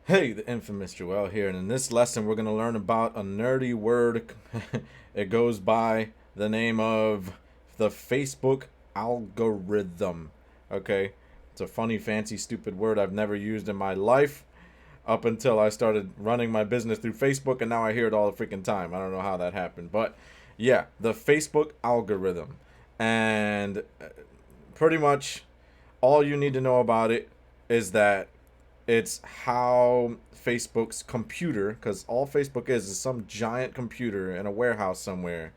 Hey, the infamous Joel here, and in this lesson we're going to learn about a nerdy word. It goes by the name of the Facebook algorithm. Okay? It's a funny, fancy, stupid word I've never used in my life up until I started running my business through Facebook, and now I hear it all the freaking time. I don't know how that happened, but yeah, the Facebook algorithm. And pretty much all you need to know about it is that it's how Facebook's computer, because all Facebook is some giant computer in a warehouse somewhere.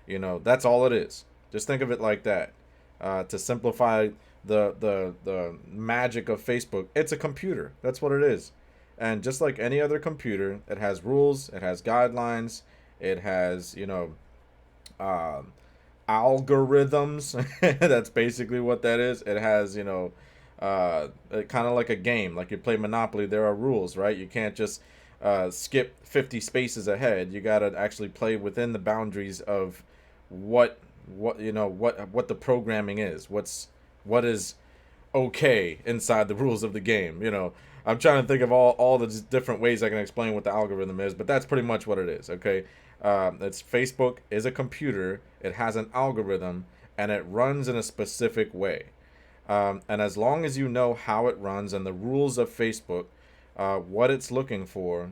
That's all it is. Just think of it like that. To simplify the magic of Facebook, it's a computer. That's what it is. And just like any other computer, it has rules, it has guidelines, it has um, algorithms. That's basically what that is. It has, kind of like a game. Like you play Monopoly, there are rules, right? You can't just skip 50 spaces ahead. You got to actually play within the boundaries of what what the programming is. What is okay inside the rules of the game. I'm trying to think of all the different ways I can explain what the algorithm is, but that's pretty much what it is. Okay, it's Facebook is a computer. It has an algorithm, and it runs in a specific way. And as long as you know how it runs and the rules of Facebook, what it's looking for,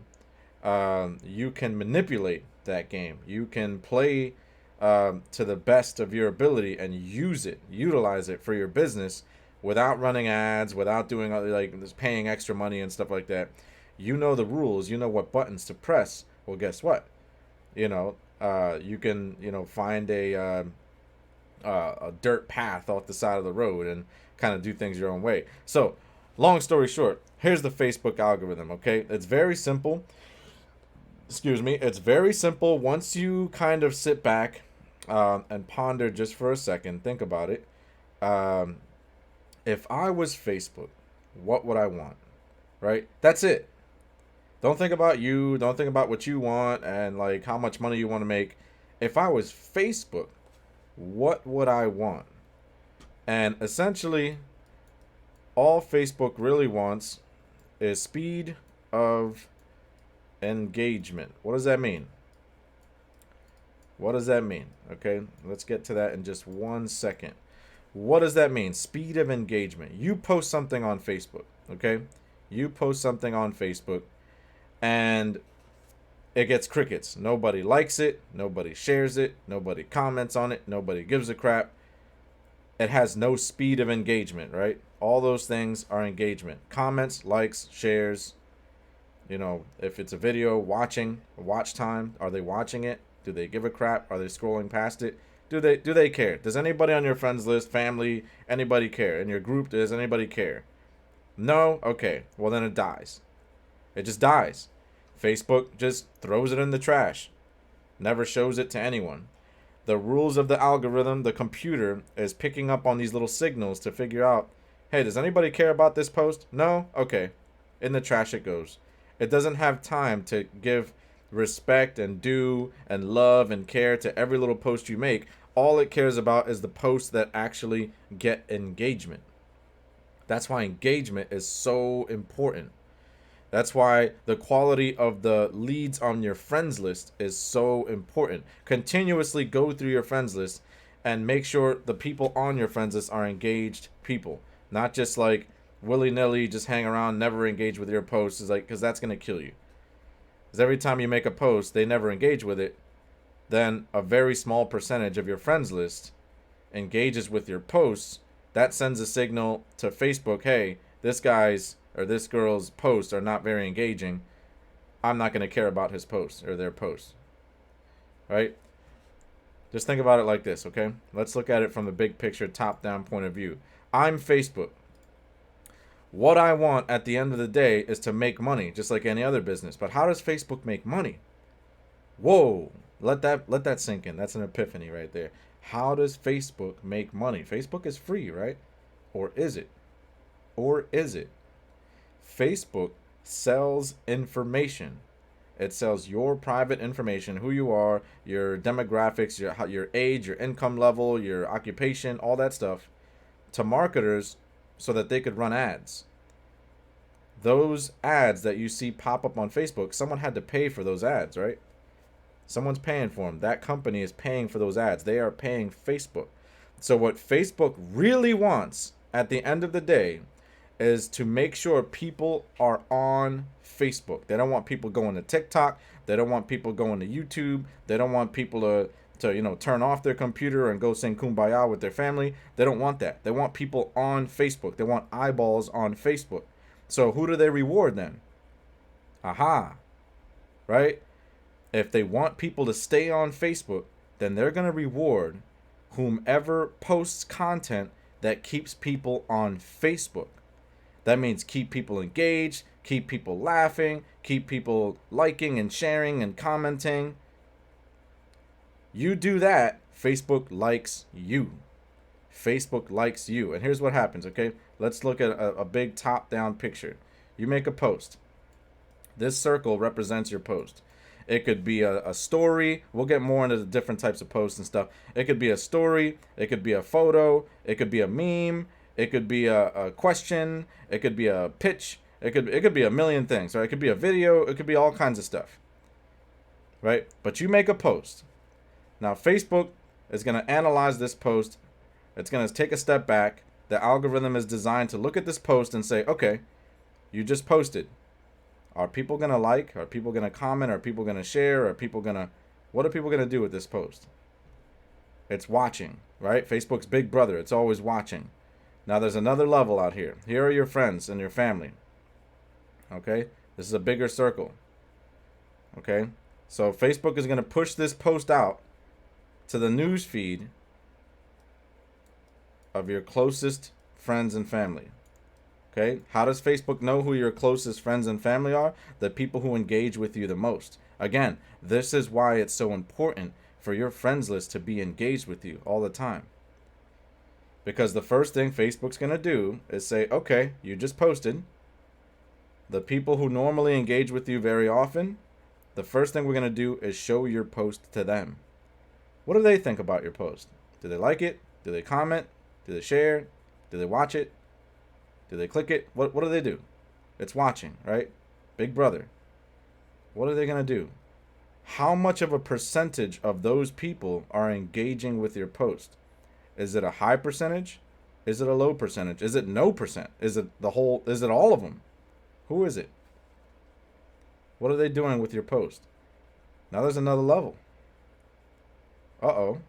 you can manipulate that game. You can play to the best of your ability and utilize it for your business without running ads, without doing like paying extra money and stuff like that. You know the rules. You know what buttons to press. Well, guess what? You can find a dirt path off the side of the road and kind of do things your own way. So, long story short, here's the Facebook algorithm. Okay, it's very simple. Excuse me. It's very simple once you kind of sit back and ponder just for a second. Think about it. Um, if I was Facebook, what would I want? Right? That's it. Don't think about you. Don't think about what you want and like how much money you want to make. If I was Facebook, what would I want? And essentially, all Facebook really wants is speed of engagement. What does that mean? What does that mean? Okay, let's get to that in just 1 second. What does that mean? Speed of engagement. You post something on Facebook, okay? You post something on Facebook and it gets crickets. Nobody likes it, nobody shares it, nobody comments on it, nobody gives a crap. It has no speed of engagement, right? All those things are engagement. Comments, likes, shares. If it's a video, watch time, are they watching it? Do they give a crap? Are they scrolling past it? Do they care? Does anybody on your friends list, family, anybody care? In your group, does anybody care? No? Okay. Well, then it dies. It just dies. Facebook just throws it in the trash. Never shows it to anyone. The rules of the algorithm, the computer is picking up on these little signals to figure out, hey, does anybody care about this post? No? Okay. In the trash it goes. It doesn't have time to give respect and due and love and care to every little post you make. All it cares about is the posts that actually get engagement. That's why engagement is so important. That's why the quality of the leads on your friends list is so important. Continuously go through your friends list and make sure the people on your friends list are engaged people, not just like willy-nilly just hang around, never engage with your posts. Is like, because that's going to kill you. Because every time you make a post, they never engage with it. Then a very small percentage of your friends list engages with your posts. That sends a signal to Facebook, hey, this guy's or this girl's posts are not very engaging. I'm not going to care about his posts or their posts. Right? Just think about it like this, okay? Let's look at it from the big picture, top down point of view. I'm Facebook. What I want at the end of the day is to make money, just like any other business. But how does Facebook make money? Whoa, let that sink in. That's an epiphany right there. How does Facebook make money? Facebook is free, right? Or is it? Or is it? Facebook sells information. It sells your private information, who you are, your demographics, your age, your income level, your occupation, all that stuff, to marketers so that they could run ads. Those ads that you see pop up on Facebook, someone had to pay for those ads, right? Someone's paying for them. That company is paying for those ads. They are paying Facebook. So what Facebook really wants at the end of the day is to make sure people are on Facebook. They don't want people going to TikTok. They don't want people going to YouTube. They don't want people to turn off their computer and go sing Kumbaya with their family. They don't want that. They want people on Facebook. They want eyeballs on Facebook. So who do they reward then? Aha. Right? If they want people to stay on Facebook, then they're going to reward whomever posts content that keeps people on Facebook. That means keep people engaged, keep people laughing, keep people liking and sharing and commenting. You do that, Facebook likes you. Facebook likes you. And here's what happens, okay? Let's look at a big top-down picture. You make a post. This circle represents your post. It could be a story. We'll get more into the different types of posts and stuff. It could be a story. It could be a photo. It could be a meme. It could be a question. It could be a pitch. It could be a million things, right? It could be a video. It could be all kinds of stuff, right? But you make a post. Now, Facebook is going to analyze this post. It's going to take a step back. The algorithm is designed to look at this post and say, okay, you just posted. Are people going to like? Are people going to comment? Are people going to share? What are people going to do with this post? It's watching, right? Facebook's big brother. It's always watching. Now there's another level out here. Here are your friends and your family. Okay? This is a bigger circle. Okay? So Facebook is going to push this post out to the news feed of your closest friends and family. Okay, how does Facebook know who your closest friends and family are? The people who engage with you the most. Again, this is why it's so important for your friends list to be engaged with you all the time. Because the first thing Facebook's going to do is say, okay, you just posted. The people who normally engage with you very often, the first thing we're going to do is show your post to them. What do they think about your post? Do they like it? Do they comment? Do they share? Do they watch it? Do they click it? What do they do? It's watching, right? Big brother. What are they going to do? How much of a percentage of those people are engaging with your post? Is it a high percentage? Is it a low percentage? Is it no percent? Is it all of them? Who is it? What are they doing with your post? Now there's another level. Uh-oh.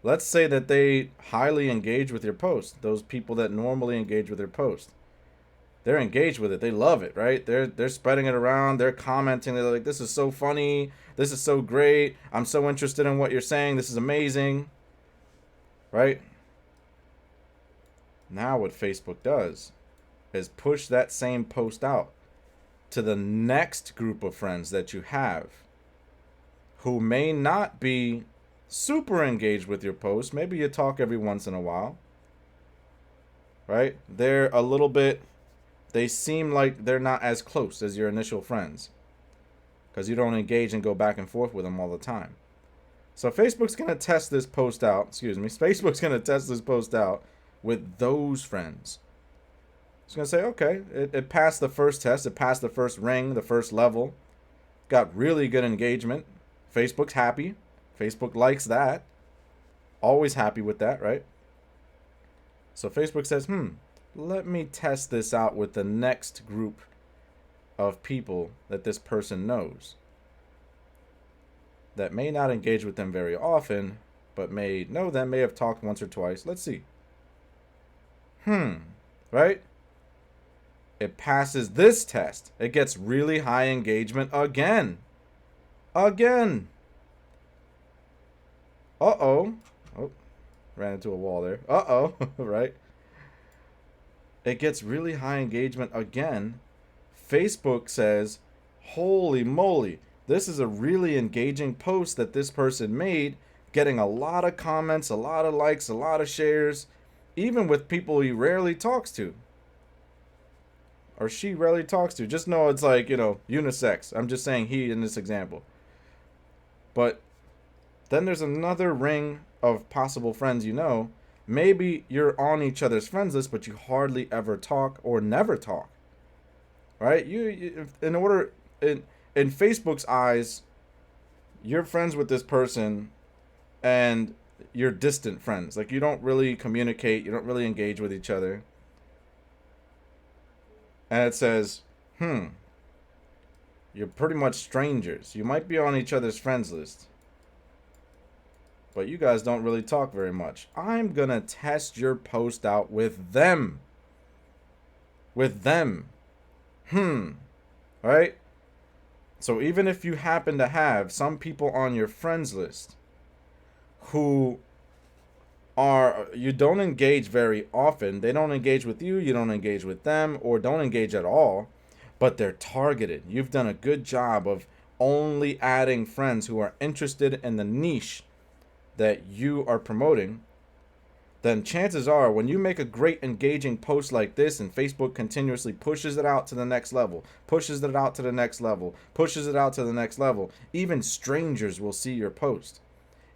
Let's say that they highly engage with your post. Those people that normally engage with your post. They're engaged with it. They love it, right? They're spreading it around. They're commenting. They're like, this is so funny. This is so great. I'm so interested in what you're saying. This is amazing. Right? Now what Facebook does is push that same post out to the next group of friends that you have who may not be super engaged with your post. Maybe you talk every once in a while, right? They're a little bit, they seem like they're not as close as your initial friends because you don't engage and go back and forth with them all the time. So Facebook's going to test this post out, Facebook's going to test this post out with those friends. It's going to say, okay, it passed the first test, it passed the first ring, the first level, got really good engagement. Facebook's happy. Facebook likes that. Always happy with that, right? So Facebook says, let me test this out with the next group of people that this person knows that may not engage with them very often, but may know them, may have talked once or twice. Let's see. Right? It passes this test. It gets really high engagement again. Uh-oh. Oh, ran into a wall there. Uh-oh. Right? It gets really high engagement again. Facebook says, holy moly, this is a really engaging post that this person made, getting a lot of comments, a lot of likes, a lot of shares, even with people he rarely talks to. Or she rarely talks to. Just know it's like, unisex. I'm just saying he in this example. But then there's another ring of possible friends Maybe you're on each other's friends list, but you hardly ever talk or never talk. right? In order in Facebook's eyes, you're friends with this person and you're distant friends. Like you don't really communicate, you don't really engage with each other. And it says, you're pretty much strangers. You might be on each other's friends list, but you guys don't really talk very much. I'm gonna test your post out with them. With them. Right? So even if you happen to have some people on your friends list who you don't engage very often, they don't engage with you, you don't engage with them, or don't engage at all, but they're targeted. You've done a good job of only adding friends who are interested in the niche that you are promoting. Then chances are when you make a great engaging post like this and Facebook continuously pushes it out to the next level, pushes it out to the next level, pushes it out to the next level, even strangers will see your post.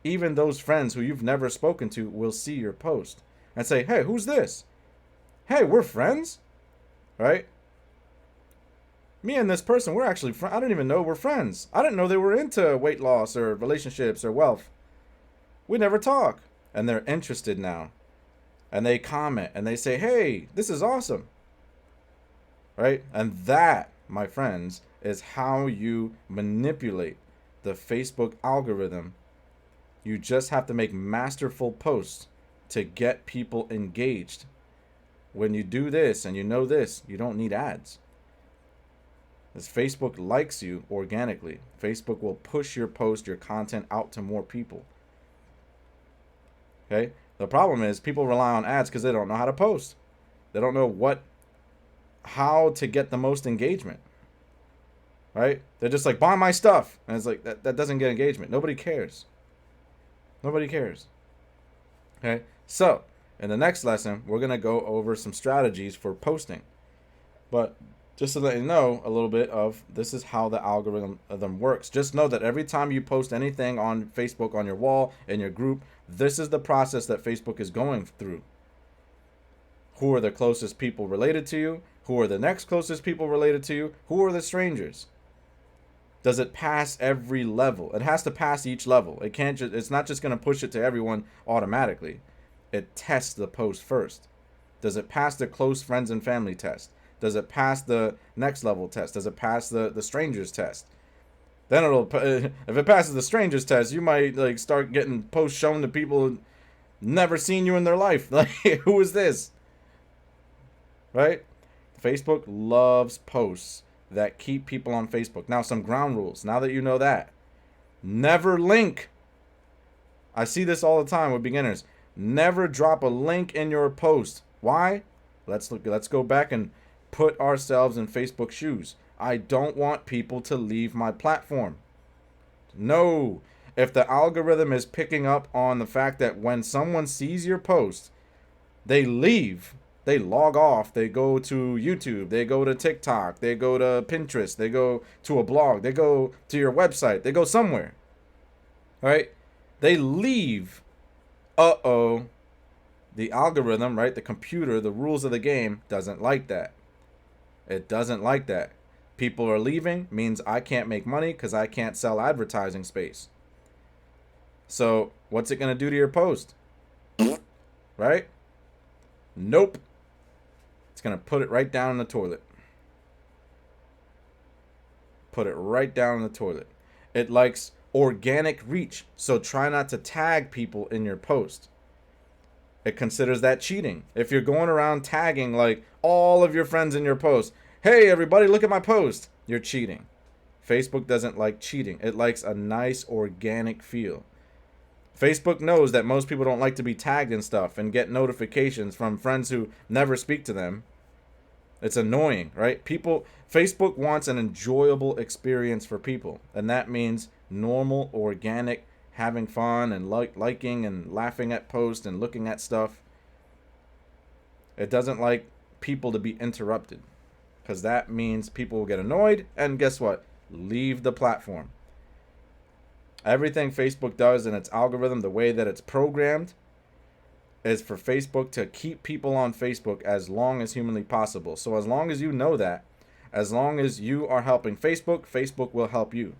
Even those friends who you've never spoken to will see your post and say, hey, who's this? Hey, we're friends, right? Me and this person, we're actually friends. I didn't even know we're friends. I didn't know they were into weight loss or relationships or wealth. We never talk. And they're interested now. And they comment and they say, hey, this is awesome. Right? And that, my friends, is how you manipulate the Facebook algorithm. You just have to make masterful posts to get people engaged. When you do this and you know this, you don't need ads. As Facebook likes you organically, Facebook will push your post, your content out to more people. Okay? The problem is people rely on ads because they don't know how to post. They don't know how to get the most engagement. Right? They're just like, buy my stuff. And it's like, that doesn't get engagement. Nobody cares. Nobody cares. Okay? So, in the next lesson, we're going to go over some strategies for posting. But just to let you know a little bit of this is how the algorithm works. Just know that every time you post anything on Facebook, on your wall, in your group, this is the process that Facebook is going through. Who are the closest people related to you? Who are the next closest people related to you? Who are the strangers? Does it pass every level? It has to pass each level. It's not just going to push it to everyone automatically. It tests the post first. Does it pass the close friends and family test? Does it pass the next level test? Does it pass the strangers test? Then if it passes the strangers test, you might like start getting posts shown to people who never seen you in their life. Like, who is this? Right? Facebook loves posts that keep people on Facebook. Now, some ground rules. Now that you know that, never link. I see this all the time with beginners. Never drop a link in your post. Why? Let's go back and put ourselves in Facebook's shoes. I don't want people to leave my platform. No. If the algorithm is picking up on the fact that when someone sees your post, they leave, they log off, they go to YouTube, they go to TikTok, they go to Pinterest, they go to a blog, they go to your website, they go somewhere. All right? They leave. The algorithm, right? The computer, the rules of the game doesn't like that. It doesn't like that. People are leaving means I can't make money because I can't sell advertising space. So what's it going to do to your post? Right? Nope. It's going to put it right down in the toilet. Put it right down in the toilet. It likes organic reach. So try not to tag people in your post. It considers that cheating. If you're going around tagging like all of your friends in your post, hey everybody, look at my post, you're cheating. Facebook doesn't like cheating. It likes a nice organic feel. Facebook knows that most people don't like to be tagged in stuff and get notifications from friends who never speak to them. It's annoying, right? Facebook wants an enjoyable experience for people, and that means normal, organic, having fun and liking and laughing at posts and looking at stuff. It doesn't like people to be interrupted, because that means people will get annoyed and guess what? Leave the platform. Everything Facebook does in its algorithm, the way that it's programmed, is for Facebook to keep people on Facebook as long as humanly possible. So as long as you know that, As long as you are helping Facebook, Facebook will help you.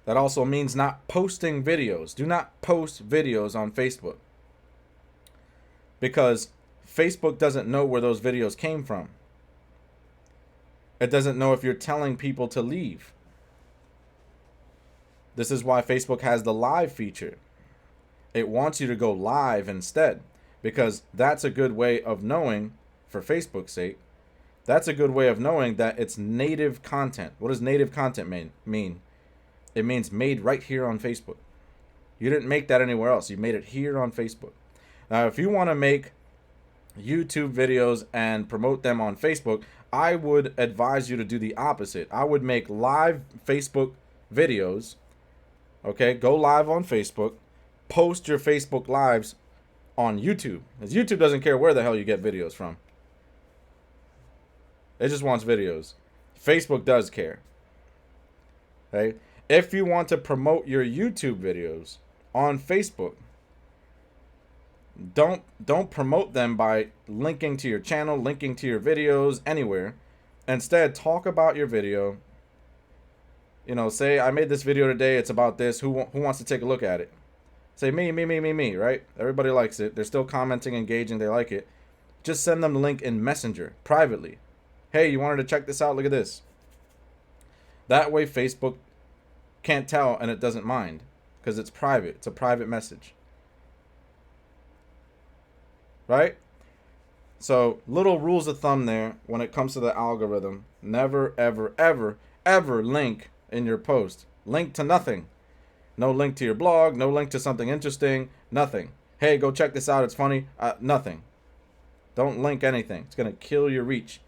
That also means not posting videos. Do not post videos on Facebook, because Facebook doesn't know where those videos came from. It doesn't know if you're telling people to leave. This is why Facebook has the live feature. It wants you to go live instead, because that's a good way of knowing, for Facebook's sake, that's a good way of knowing that it's native content. What does native content mean? It means made right here on Facebook. You didn't make that anywhere else. You made it here on Facebook. Now, if you want to make YouTube videos and promote them on Facebook, I would advise you to do the opposite. I would make live Facebook videos. Okay, go live on Facebook. Post your Facebook lives on YouTube, because YouTube doesn't care where the hell you get videos from. It just wants videos. Facebook does care. Okay? If you want to promote your YouTube videos on Facebook, don't promote them by linking to your channel, linking to your videos anywhere. Instead, talk about your video. You know, say, I made this video today, it's about this. Who wants to take a look at it? Say me, right? Everybody likes it. They're still commenting, engaging, they like it. Just send them the link in Messenger privately. Hey, you wanted to check this out? Look at this. That way Facebook can't tell and it doesn't mind, because it's private. It's a private message. Right? So, little rules of thumb there when it comes to the algorithm. Never, ever, ever, ever link in your post. Link to nothing. No link to your blog, no link to something interesting, nothing. Hey, go check this out, it's funny. Nothing. Don't link anything. It's going to kill your reach.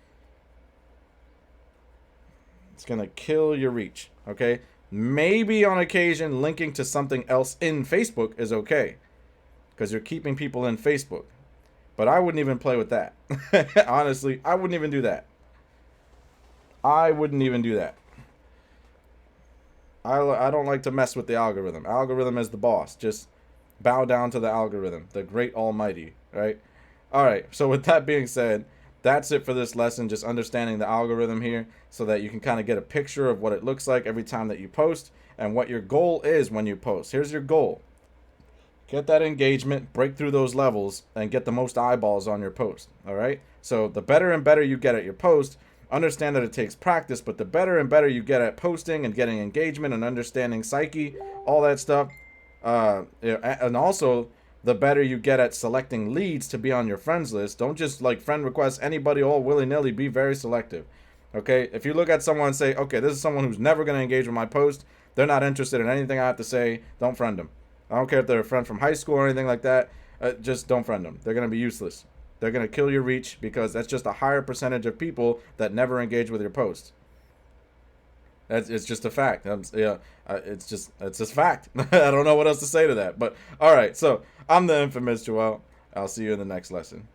It's going to kill your reach, okay? Maybe on occasion linking to something else in Facebook is okay, because you're keeping people in Facebook. But I wouldn't even play with that. Honestly, I wouldn't even do that. I wouldn't even do that. I don't like to mess with the algorithm. Algorithm is the boss. Just bow down to the algorithm, the great almighty, right? All right, so with that being said, that's it for this lesson, just understanding the algorithm here so that you can kind of get a picture of what it looks like every time that you post and what your goal is when you post. Here's your goal. Get that engagement, break through those levels, and get the most eyeballs on your post, all right? So the better and better you get at your post, understand that it takes practice, but the better and better you get at posting and getting engagement and understanding psyche, all that stuff, and also the better you get at selecting leads to be on your friends list. Don't just like friend request anybody all willy-nilly. Be very selective. Okay, if you look at someone and say, okay, this is someone who's never going to engage with my post, they're not interested in anything I have to say, don't friend them. I don't care if they're a friend from high school or anything like that, just don't friend them. They're going to be useless. They're going to kill your reach, because that's just a higher percentage of people that never engage with your post. It's just a fact. It's just fact. I don't know what else to say to that. But all right, so I'm the infamous Joel. I'll see you in the next lesson.